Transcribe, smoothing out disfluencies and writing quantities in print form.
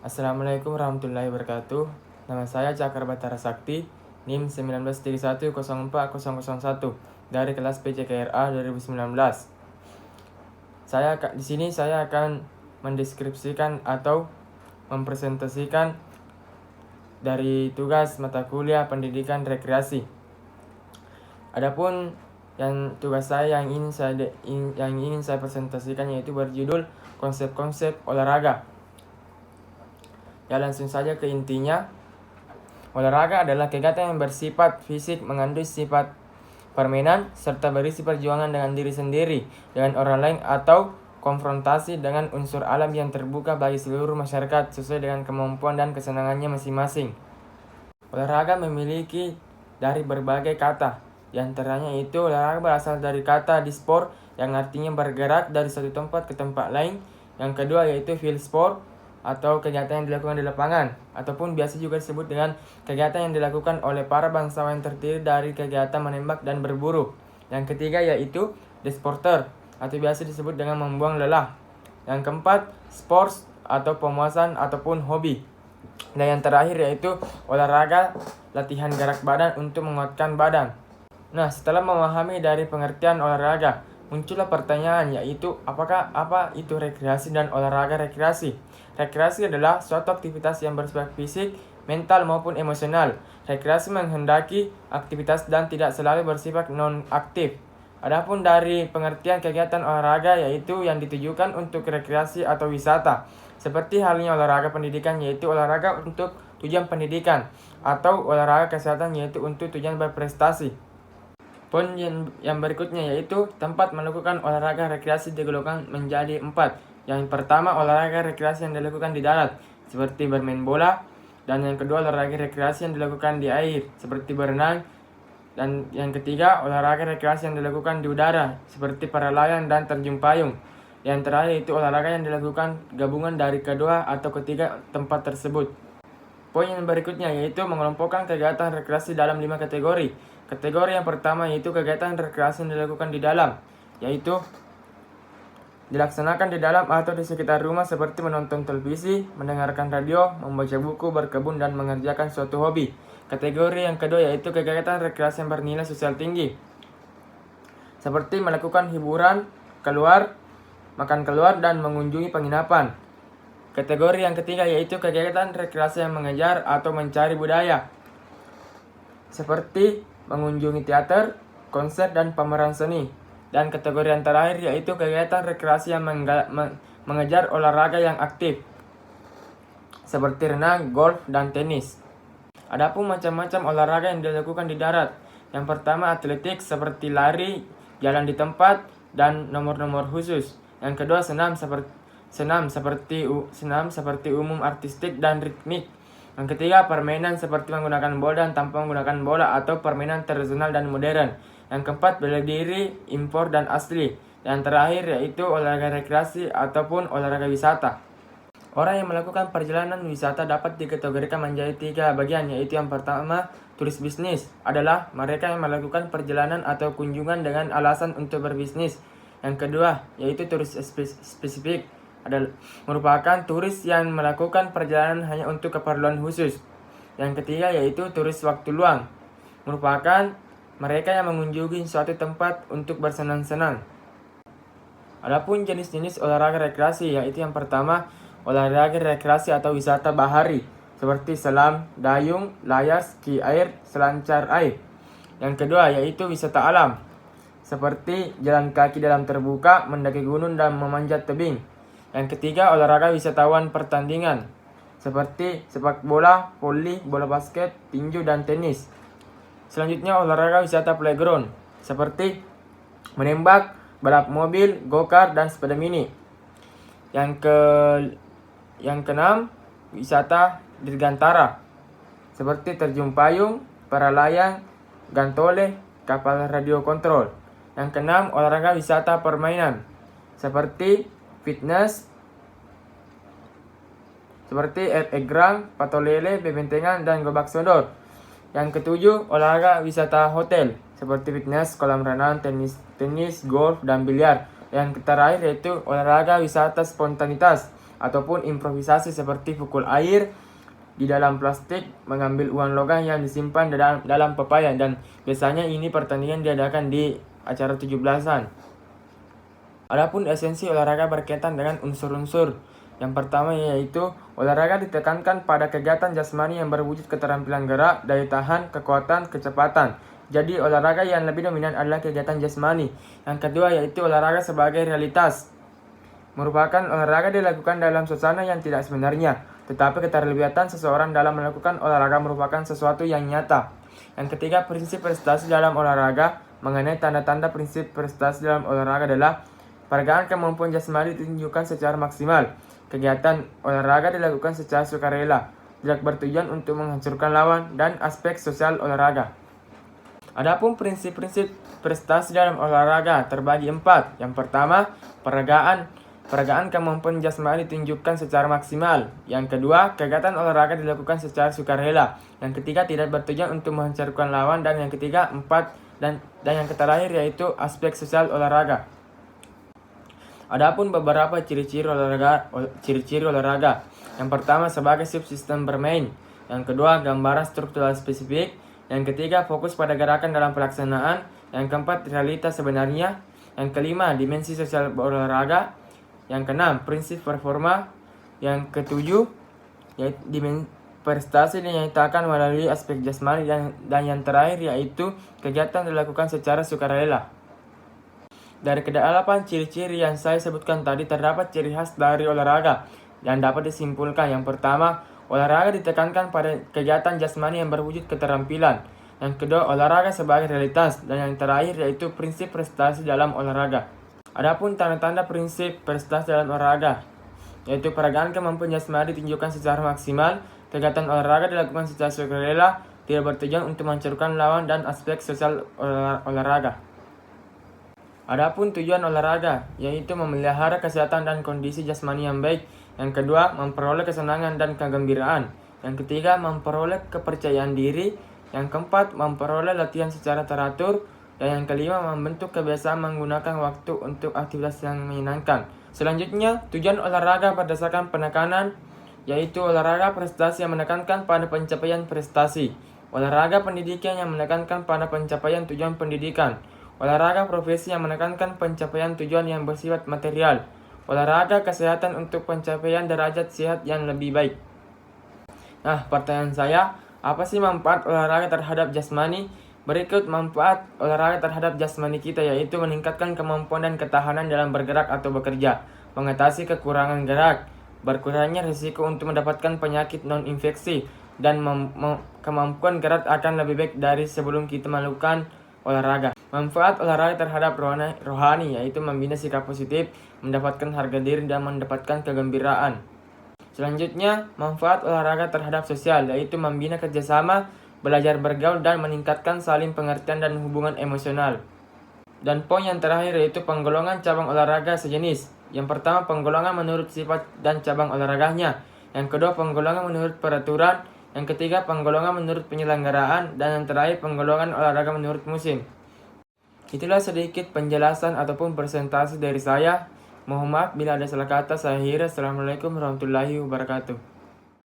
Assalamualaikum warahmatullahi wabarakatuh. Nama saya Cakar Batara Sakti, NIM 19310401 dari kelas PCKRA 2019. Di sini saya akan mendeskripsikan atau mempresentasikan dari tugas mata kuliah pendidikan rekreasi. Adapun tugas saya yang ingin saya presentasikan yaitu berjudul konsep-konsep olahraga. Ya, langsung saja ke intinya. Olahraga adalah kegiatan yang bersifat fisik, mengandung sifat permainan, serta berisi perjuangan dengan diri sendiri, dengan orang lain, atau konfrontasi dengan unsur alam yang terbuka bagi seluruh masyarakat sesuai dengan kemampuan dan kesenangannya masing-masing. Olahraga memiliki dari berbagai kata, di antaranya itu olahraga berasal dari kata disport yang artinya bergerak dari satu tempat ke tempat lain. Yang kedua yaitu field sport atau kegiatan yang dilakukan di lapangan, ataupun biasa juga disebut dengan kegiatan yang dilakukan oleh para bangsawan yang terdiri dari kegiatan menembak dan berburu. Yang ketiga yaitu desporter atau biasa disebut dengan membuang lelah. Yang keempat, sports atau pemuasan ataupun hobi. Dan yang terakhir yaitu olahraga latihan gerak badan untuk menguatkan badan. Nah, setelah memahami dari pengertian olahraga, muncullah pertanyaan yaitu apa itu rekreasi dan olahraga rekreasi. Rekreasi adalah suatu aktivitas yang bersifat fisik, mental maupun emosional. Rekreasi menghendaki aktivitas dan tidak selalu bersifat non-aktif. Adapun dari pengertian kegiatan olahraga yaitu yang ditujukan untuk rekreasi atau wisata. Seperti halnya olahraga pendidikan yaitu olahraga untuk tujuan pendidikan, atau olahraga kesehatan yaitu untuk tujuan berprestasi. Poin yang berikutnya yaitu tempat melakukan olahraga rekreasi digolongkan menjadi 4. Yang pertama, olahraga rekreasi yang dilakukan di darat seperti bermain bola, dan yang kedua olahraga rekreasi yang dilakukan di air seperti berenang, dan yang ketiga olahraga rekreasi yang dilakukan di udara seperti para layang dan terjun payung. Yang terakhir itu olahraga yang dilakukan gabungan dari kedua atau ketiga tempat tersebut. Poin yang berikutnya yaitu mengelompokkan kegiatan rekreasi dalam 5 kategori. Kategori yang pertama yaitu kegiatan rekreasi yang dilakukan di dalam, yaitu dilaksanakan di dalam atau di sekitar rumah seperti menonton televisi, mendengarkan radio, membaca buku, berkebun, dan mengerjakan suatu hobi. Kategori yang kedua yaitu kegiatan rekreasi yang bernilai sosial tinggi, seperti melakukan hiburan, makan keluar, dan mengunjungi penginapan. Kategori yang ketiga yaitu kegiatan rekreasi yang mengejar atau mencari budaya, seperti mengunjungi teater, konser, dan pameran seni. Dan kategori yang terakhir yaitu kegiatan rekreasi yang mengejar olahraga yang aktif, seperti renang, golf, dan tenis. Adapun macam-macam olahraga yang dilakukan di darat. Yang pertama atletik seperti lari, jalan di tempat, dan nomor-nomor khusus. Yang kedua senam seperti umum artistik dan ritmik. Yang ketiga permainan seperti menggunakan bola dan tanpa menggunakan bola atau permainan tradisional dan modern. Yang keempat bela diri, impor dan asli. Yang terakhir yaitu olahraga rekreasi ataupun olahraga wisata. Orang yang melakukan perjalanan wisata dapat dikategorikan menjadi 3 bagian, yaitu yang pertama, turis bisnis adalah mereka yang melakukan perjalanan atau kunjungan dengan alasan untuk berbisnis. Yang kedua, yaitu turis spesifik adalah merupakan turis yang melakukan perjalanan hanya untuk keperluan khusus. Yang ketiga, yaitu turis waktu luang, merupakan mereka yang mengunjungi suatu tempat untuk bersenang-senang. Adapun jenis-jenis olahraga rekreasi yaitu yang pertama, olahraga rekreasi atau wisata bahari seperti selam, dayung, layar, ski air, selancar air. Yang kedua yaitu wisata alam seperti jalan kaki dalam terbuka, mendaki gunung, dan memanjat tebing. Yang ketiga olahraga wisatawan pertandingan seperti sepak bola, voli, bola basket, tinju, dan tenis. Selanjutnya olahraga wisata playground seperti menembak, balap mobil, go-kart, dan sepeda mini. Yang keenam wisata dirgantara seperti terjun payung, para layang, gantole, kapal radio kontrol. Yang keenam olahraga wisata permainan seperti fitness seperti egrang, patolele, bebentengan, dan gobak sodor. Yang ketujuh, olahraga wisata hotel seperti fitness, kolam renang, tenis, golf, dan biliar. Yang terakhir yaitu olahraga wisata spontanitas ataupun improvisasi seperti pukul air di dalam plastik, mengambil uang logam yang disimpan dalam pepaya, dan biasanya ini pertandingan diadakan di acara 17-an. Adapun esensi olahraga berkaitan dengan unsur-unsur. Yang pertama yaitu olahraga ditekankan pada kegiatan jasmani yang berwujud keterampilan gerak, daya tahan, kekuatan, kecepatan. Jadi olahraga yang lebih dominan adalah kegiatan jasmani. Yang kedua yaitu olahraga sebagai realitas. Merupakan olahraga dilakukan dalam suasana yang tidak sebenarnya, tetapi keterlibatan seseorang dalam melakukan olahraga merupakan sesuatu yang nyata. Yang ketiga, prinsip prestasi dalam olahraga. Mengenai tanda-tanda prinsip prestasi dalam olahraga adalah peragaan kemampuan jasmani ditunjukkan secara maksimal. Kegiatan olahraga dilakukan secara sukarela, tidak bertujuan untuk menghancurkan lawan, dan aspek sosial olahraga. Adapun prinsip-prinsip prestasi dalam olahraga terbagi 4. Yang pertama, peragaan kemampuan jasmani ditunjukkan secara maksimal. Yang kedua, kegiatan olahraga dilakukan secara sukarela. Yang ketiga, tidak bertujuan untuk menghancurkan lawan. Dan yang ketiga, 4. Dan yang terakhir yaitu aspek sosial olahraga. Adapun beberapa ciri-ciri olahraga. Yang pertama, sebagai subsistem bermain. Yang kedua, gambaran struktural spesifik. Yang ketiga, fokus pada gerakan dalam pelaksanaan. Yang keempat, realitas sebenarnya. Yang kelima, dimensi sosial olahraga. Yang keenam, prinsip performa. Yang ketujuh, yaitu prestasi dinyatakan melalui aspek jasmani, dan yang terakhir yaitu kegiatan dilakukan secara sukarela. Dari kedalaman ciri-ciri yang saya sebutkan tadi, terdapat ciri khas dari olahraga yang dapat disimpulkan. Yang pertama, olahraga ditekankan pada kegiatan jasmani yang berwujud keterampilan. Yang kedua, olahraga sebagai realitas. Dan yang terakhir yaitu prinsip prestasi dalam olahraga. Adapun tanda-tanda prinsip prestasi dalam olahraga, yaitu peragaan kemampuan jasmani ditunjukkan secara maksimal, kegiatan olahraga dilakukan secara sukarela, tidak bertujuan untuk menghancurkan lawan, dan aspek sosial olahraga. Adapun tujuan olahraga, yaitu memelihara kesehatan dan kondisi jasmani yang baik. Yang kedua, memperoleh kesenangan dan kegembiraan. Yang ketiga, memperoleh kepercayaan diri. Yang keempat, memperoleh latihan secara teratur. Dan yang kelima, membentuk kebiasaan menggunakan waktu untuk aktivitas yang menyenangkan. Selanjutnya, tujuan olahraga berdasarkan penekanan, yaitu olahraga prestasi yang menekankan pada pencapaian prestasi. Olahraga pendidikan yang menekankan pada pencapaian tujuan pendidikan. Olahraga profesi yang menekankan pencapaian tujuan yang bersifat material. Olahraga kesehatan untuk pencapaian derajat sehat yang lebih baik. Nah, pertanyaan saya, apa sih manfaat olahraga terhadap jasmani? Berikut manfaat olahraga terhadap jasmani kita, yaitu meningkatkan kemampuan dan ketahanan dalam bergerak atau bekerja, mengatasi kekurangan gerak, berkurangnya risiko untuk mendapatkan penyakit non-infeksi, dan kemampuan gerak akan lebih baik dari sebelum kita melakukan olahraga. Manfaat olahraga terhadap rohani, yaitu membina sikap positif, mendapatkan harga diri, dan mendapatkan kegembiraan. Selanjutnya, manfaat olahraga terhadap sosial, yaitu membina kerjasama, belajar bergaul, dan meningkatkan saling pengertian dan hubungan emosional. Dan poin yang terakhir yaitu penggolongan cabang olahraga sejenis. Yang pertama, penggolongan menurut sifat dan cabang olahraganya. Yang kedua, penggolongan menurut peraturan. Yang ketiga, penggolongan menurut penyelenggaraan. Dan yang terakhir, penggolongan olahraga menurut musim. Itulah sedikit penjelasan ataupun presentasi dari saya. Mohon maaf bila ada salah kata. Saya akhiri. Assalamualaikum warahmatullahi wabarakatuh.